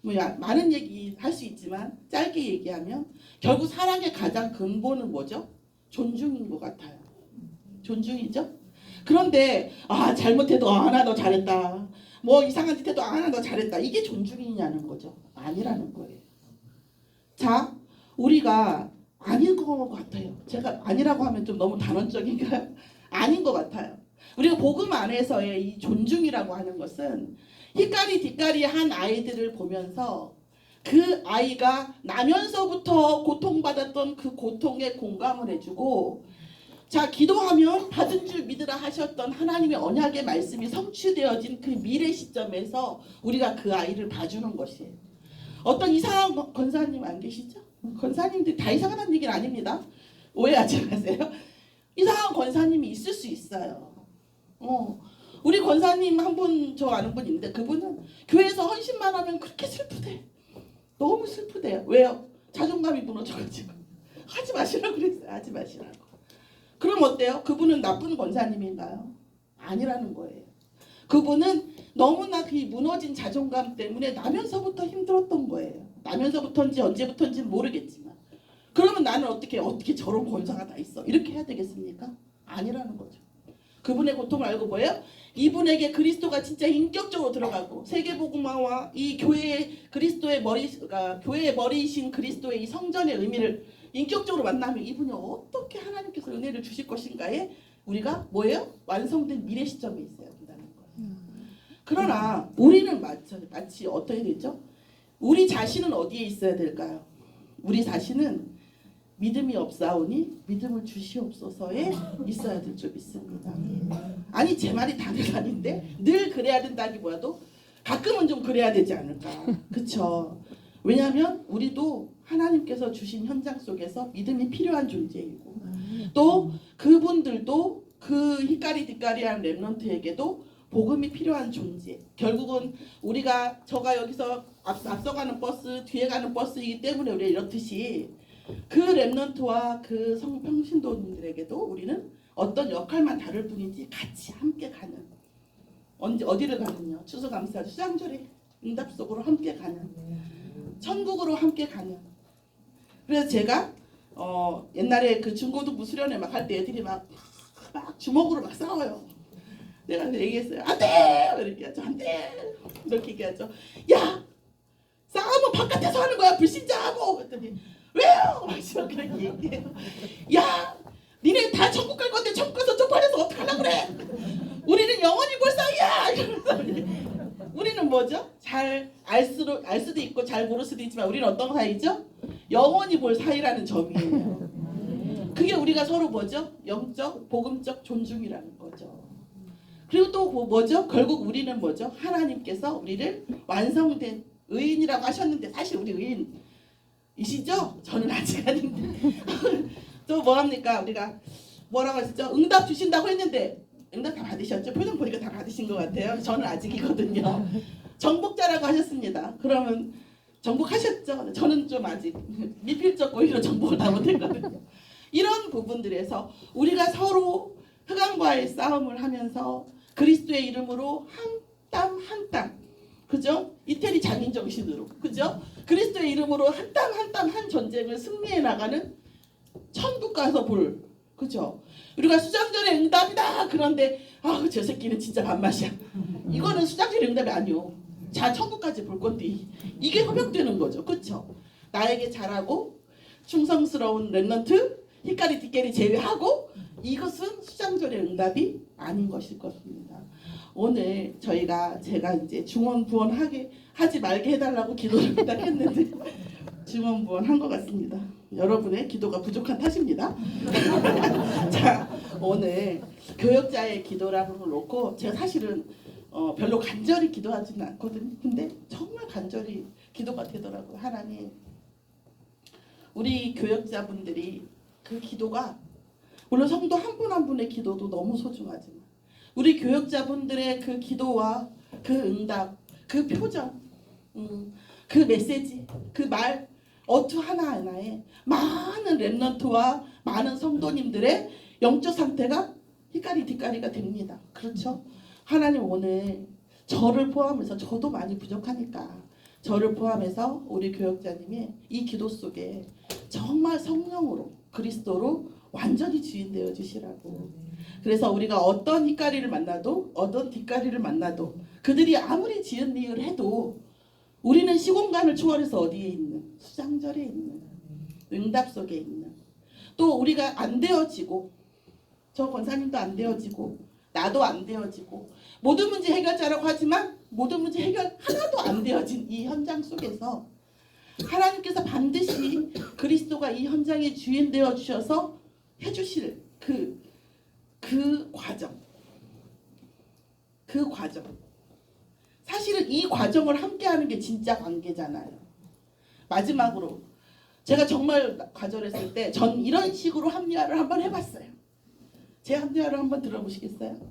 뭐 많은 얘기 할 수 있지만 짧게 얘기하면 결국 사랑의 가장 근본은 뭐죠? 존중인 것 같아요. 존중이죠? 그런데 잘못해도 하나 더 잘했다. 뭐 이상한 짓 해도 하나 더 잘했다. 이게 존중이냐는 거죠. 아니라는 거예요. 자, 우리가 아닌 것 같아요. 제가 아니라고 하면 좀 너무 단언적인가요? 아닌 것 같아요. 우리가 복음 안에서의 이 존중이라고 하는 것은 희까리 뒷까리 한 아이들을 보면서 그 아이가 나면서부터 고통받았던 그 고통에 공감을 해주고 자 기도하면 받은 줄 믿으라 하셨던 하나님의 언약의 말씀이 성취되어진 그 미래 시점에서 우리가 그 아이를 봐주는 것이에요. 어떤 이상한 권사님 안 계시죠? 권사님들이 다 이상하다는 얘기는 아닙니다. 오해하지 마세요. 이상한 권사님이 있을 수 있어요. 우리 권사님 한 분 저 아는 분 있는데 그분은 교회에서 헌신만 하면 그렇게 슬프대. 너무 슬프대요. 왜요? 자존감이 무너져가지고. 하지 마시라고 그랬어요. 하지 마시라고. 그럼 어때요? 그분은 나쁜 권사님인가요? 아니라는 거예요. 그분은 너무나 그 무너진 자존감 때문에 나면서부터 힘들었던 거예요. 나면서부터인지 언제부터인지는 모르겠지만. 그러면 나는 어떻게 저런 권사가 다 있어? 이렇게 해야 되겠습니까? 아니라는 거죠. 그분의 고통을 알고 뭐예요? 이분에게 그리스도가 진짜 인격적으로 들어가고 세계복음화와 이 교회의 그리스도의 교회의 머리이신 그리스도의 이 성전의 의미를 인격적으로 만나면 이분이 어떻게 하나님께서 은혜를 주실 것인가에 우리가 뭐예요? 완성된 미래 시점에 있어야 된다는 거예요. 그러나 우리는 마치 어떻게 되죠? 우리 자신은 어디에 있어야 될까요? 우리 자신은 믿음이 없사오니 믿음을 주시옵소서에 있어야 될 줄 믿습니다. 아니 제 말이 다들 아닌데 늘 그래야 된다기보다도 가끔은 좀 그래야 되지 않을까. 그쵸? 왜냐하면 우리도 하나님께서 주신 현장 속에서 믿음이 필요한 존재이고 또 그분들도 그 희까리 뒷까리한 렘넌트에게도 복음이 필요한 존재. 결국은 제가 여기서 앞서가는 버스 뒤에 가는 버스이기 때문에 우리가 이렇듯이 그 렘넌트와 그 평신도님들에게도 우리는 어떤 역할만 다를 뿐이지 같이 함께 가는 어디를 가는요? 추수감사 수장절의 응답 속으로 함께 가는 천국으로 함께 가는. 그래서 제가 옛날에 그 중고등부 수련회 막 할 때 애들이 막 주먹으로 막 싸워요. 내가 얘기했어요. 안 돼! 이렇게 하죠. 안 돼! 이렇게 얘기하죠. 야! 싸움은 바깥에서 하는 거야. 불신자하고! 그랬더니 왜요? 그렇게 얘기해요. 야! 니네 다 천국 갈 건데 천국 가서 쪽팔려서 어떡하려고 그래? 우리는 영원히 볼 사이야! 이러면서 우리는 뭐죠? 잘 알 수도 있고 잘 모를 수도 있지만 우리는 어떤 사이죠? 영원히 볼 사이라는 점이에요. 그게 우리가 서로 뭐죠? 영적, 복음적 존중이라는 거죠. 그리고 또 뭐죠? 결국 우리는 뭐죠? 하나님께서 우리를 완성된 의인이라고 하셨는데 사실 우리 의인이시죠? 저는 아직 아닌데 또 뭐합니까? 우리가 뭐라고 하셨죠? 응답 주신다고 했는데 응답 다 받으셨죠? 표정 보니까 다 받으신 것 같아요. 저는 아직이거든요. 정복자라고 하셨습니다. 그러면 정복하셨죠? 저는 좀 아직 미필적 고의로 정복을 다 못했거든요. 이런 부분들에서 우리가 서로 흑암과의 싸움을 하면서 그리스도의 이름으로 한 땀 한 땀, 그죠? 이태리 장인 정신으로, 그죠? 그리스도의 이름으로 한 땀 한 땀 한 전쟁을 승리해 나가는 천국 가서 볼, 그죠? 우리가 수장전의 응답이다. 그런데 저 새끼는 진짜 밥맛이야. 이거는 수장전의 응답이 아니요. 자, 천국까지 볼 건데 이게 협약되는 거죠, 그렇죠? 나에게 잘하고 충성스러운 렘넌트 희까리 뒷까리 제외하고 이것은 수장전의 응답이 아닌 것일 것입니다. 오늘 제가 이제 중원부원 하지 말게 해달라고 기도를 부탁했는데 중원부원 한 것 같습니다. 여러분의 기도가 부족한 탓입니다. 자, 오늘 교역자의 기도라고 놓고 제가 사실은 별로 간절히 기도하지는 않거든요. 근데 정말 간절히 기도가 되더라고요. 하나님, 우리 교역자분들이 그 기도가 물론 성도 한 분 한 분의 기도도 너무 소중하지만 우리 교역자분들의 그 기도와 그 응답, 그 표정, 그 메시지, 그 말 어투 하나하나에 많은 렘넌트와 많은 성도님들의 영적 상태가 희까리 뒷까리가 됩니다. 그렇죠? 하나님 오늘 저를 포함해서 저도 많이 부족하니까 저를 포함해서 우리 교역자님의 이 기도 속에 정말 성령으로 그리스도로 완전히 주인되어 주시라고. 그래서 우리가 어떤 뒷가리를 만나도 어떤 뒷가리를 만나도 그들이 아무리 지은 리을 해도 우리는 시공간을 초월해서 어디에 있는 수장절에 있는 응답 속에 있는 또 우리가 안 되어지고 저 권사님도 안 되어지고 나도 안 되어지고 모든 문제 해결자라고 하지만 모든 문제 해결 하나도 안 되어진 이 현장 속에서 하나님께서 반드시 그리스도가 이 현장의 주인 되어 주셔서 해주실 그 과정 사실은 이 과정을 함께하는 게 진짜 관계잖아요. 마지막으로 제가 정말 가절했을 때 전 이런 식으로 합리화를 한번 해봤어요. 제 합리화를 한번 들어보시겠어요?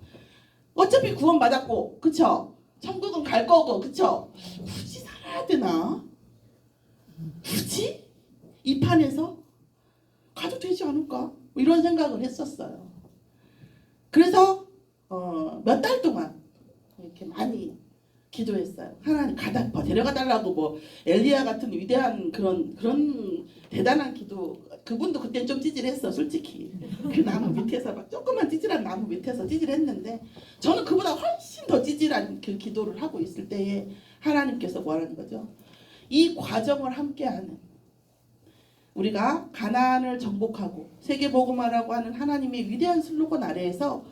어차피 구원 받았고 그쵸? 천국은 갈 거고 그쵸? 굳이 살아야 되나? 굳이? 이 판에서? 가도 되지 않을까? 뭐 이런 생각을 했었어요. 그래서 몇 달 동안 이렇게 많이 기도했어요. 하나님 데려가 달라고 뭐 엘리야 같은 위대한 그런 대단한 기도 그분도 그땐 좀 찌질했어 솔직히 그 나무 밑에서 막 조그만 찌질한 나무 밑에서 찌질했는데 저는 그보다 훨씬 더 찌질한 그 기도를 하고 있을 때에 하나님께서 뭐라는 거죠? 이 과정을 함께하는 우리가 가나안을 정복하고 세계복음화라고 하는 하나님의 위대한 슬로건 아래에서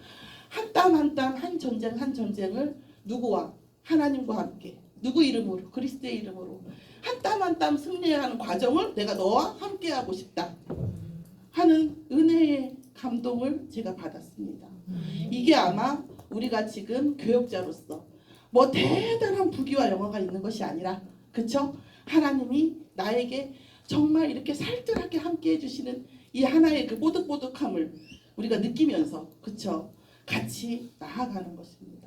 한 땀 한 땀 한 전쟁을 누구와 하나님과 함께 누구 이름으로 그리스도의 이름으로 한 땀 한 땀 승리하는 과정을 내가 너와 함께하고 싶다 하는 은혜의 감동을 제가 받았습니다. 이게 아마 우리가 지금 교역자로서 뭐 대단한 부귀와 영화가 있는 것이 아니라 그쵸? 하나님이 나에게 정말 이렇게 살뜰하게 함께 해주시는 이 하나의 그 뽀득뽀득함을 우리가 느끼면서 그쵸? 같이 나아가는 것입니다.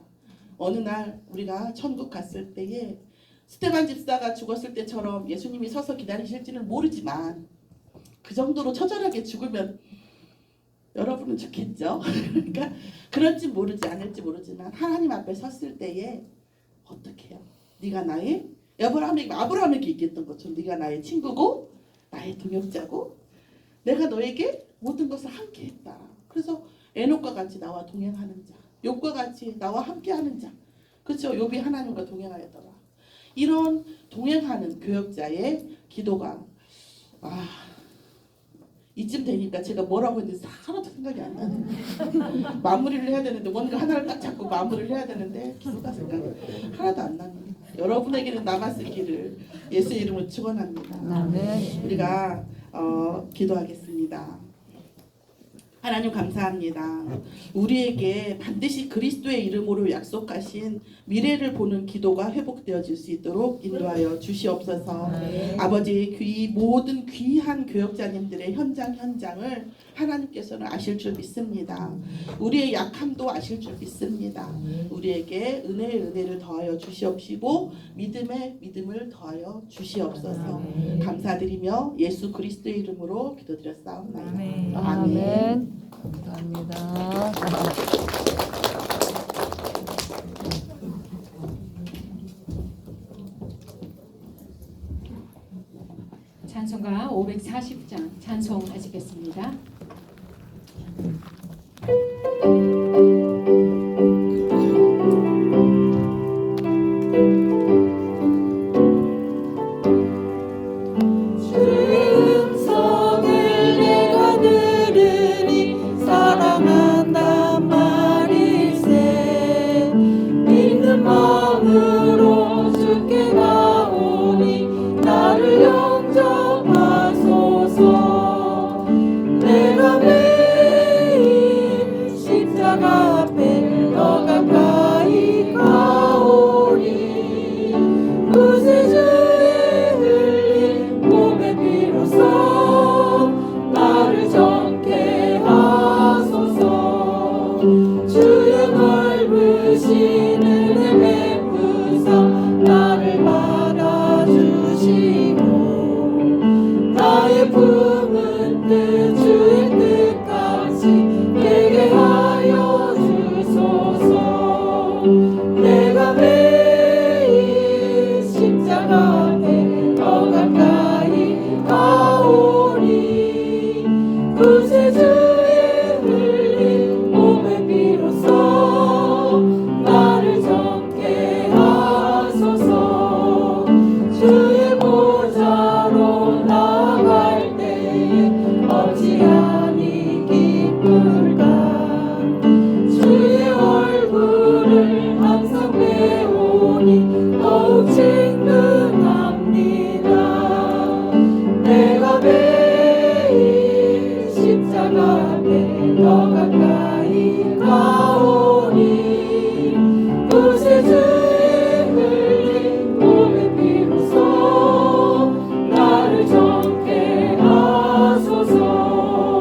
어느 날 우리가 천국 갔을 때에 스테반 집사가 죽었을 때처럼 예수님이 서서 기다리실지는 모르지만 그 정도로 처절하게 죽으면 여러분은 좋겠죠? 그러니까 그럴지 모르지 않을지 모르지만 하나님 앞에 섰을 때에 어떻게 해요? 네가 나의 아브라함에게 얘기했던 것처럼 네가 나의 친구고 나의 동역자고 내가 너에게 모든 것을 함께 했다. 그래서 에녹과 같이 나와 동행하는 자 욥과 같이 나와 함께하는 자 그렇죠? 욥이 하나님과 동행하였더라. 이런 동행하는 교역자의 기도가 이쯤 되니까 제가 뭐라고 했는지 하나도 생각이 안 나네. 마무리를 해야 되는데 뭔가 하나를 딱 잡고 마무리를 해야 되는데 기도가 생각이 하나도 안 나네. 여러분에게는 남았을 길을 예수의 이름으로 축원합니다. 아멘. 우리가 기도하겠습니다. 하나님 감사합니다. 우리에게 반드시 그리스도의 이름으로 약속하신 미래를 보는 기도가 회복되어질 수 있도록 인도하여 주시옵소서. 아버지 모든 귀한 교역자님들의 현장을 하나님께서는 아실 줄 믿습니다. 우리의 약함도 아실 줄 믿습니다. 우리에게 은혜를 더하여 주시옵시고 믿음의 믿음을 더하여 주시옵소서. 감사드리며 예수 그리스도의 이름으로 기도드렸사옵나이다. 아멘. 감사합니다. 찬송가 540장 찬송하시겠습니다. 내가 매일 구세주의 흘린 몸의 피로써 나를 정케 하소서. 주의 보좌로 나갈 때에 어찌하니 기쁠까. 주의 얼굴을 항상 배우니 더욱 친근합니다. 내가 매일 십자가 앞에 더 가까이 가오니 구세주의 흘린 몸의 피로써 나를 정케 하소서.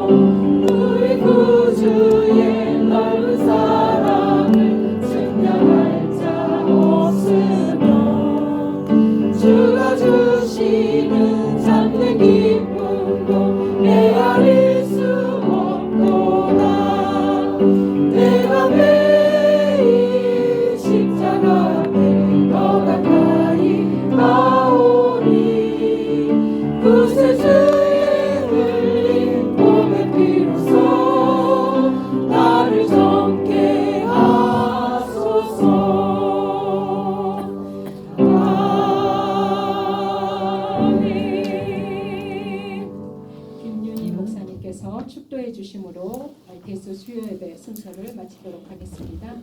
우리 구주의 넓은 사랑을 증명할 자 없으며 주가 주시는 참된 기쁨도 헤아릴 수 없도다. 내가 매일 십자가 앞에 더 가까이 가오니 구세주의 흘린 몸의 피로써 나를 정케 하소서. 아멘. 김윤희 목사님께서 축도해 주심으로 알테스 수요 예배 순서를 마치도록 하겠습니다.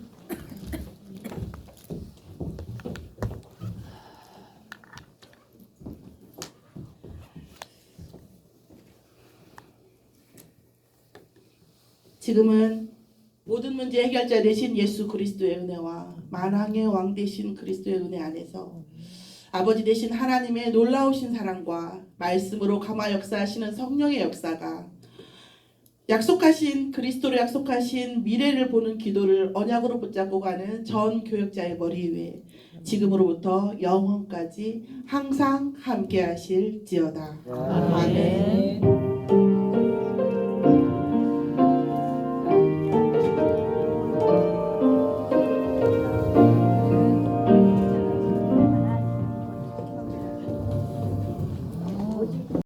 지금은 모든 문제 해결자 되신 예수 그리스도의 은혜와 만왕의 왕 되신 그리스도의 은혜 안에서 아버지 되신 하나님의 놀라우신 사랑과 말씀으로 감화 역사하시는 성령의 역사가 약속하신 그리스도로 약속하신 미래를 보는 기도를 언약으로 붙잡고 가는 전 교역자의 머리 위에 지금으로부터 영원까지 항상 함께 하실지어다. 아멘.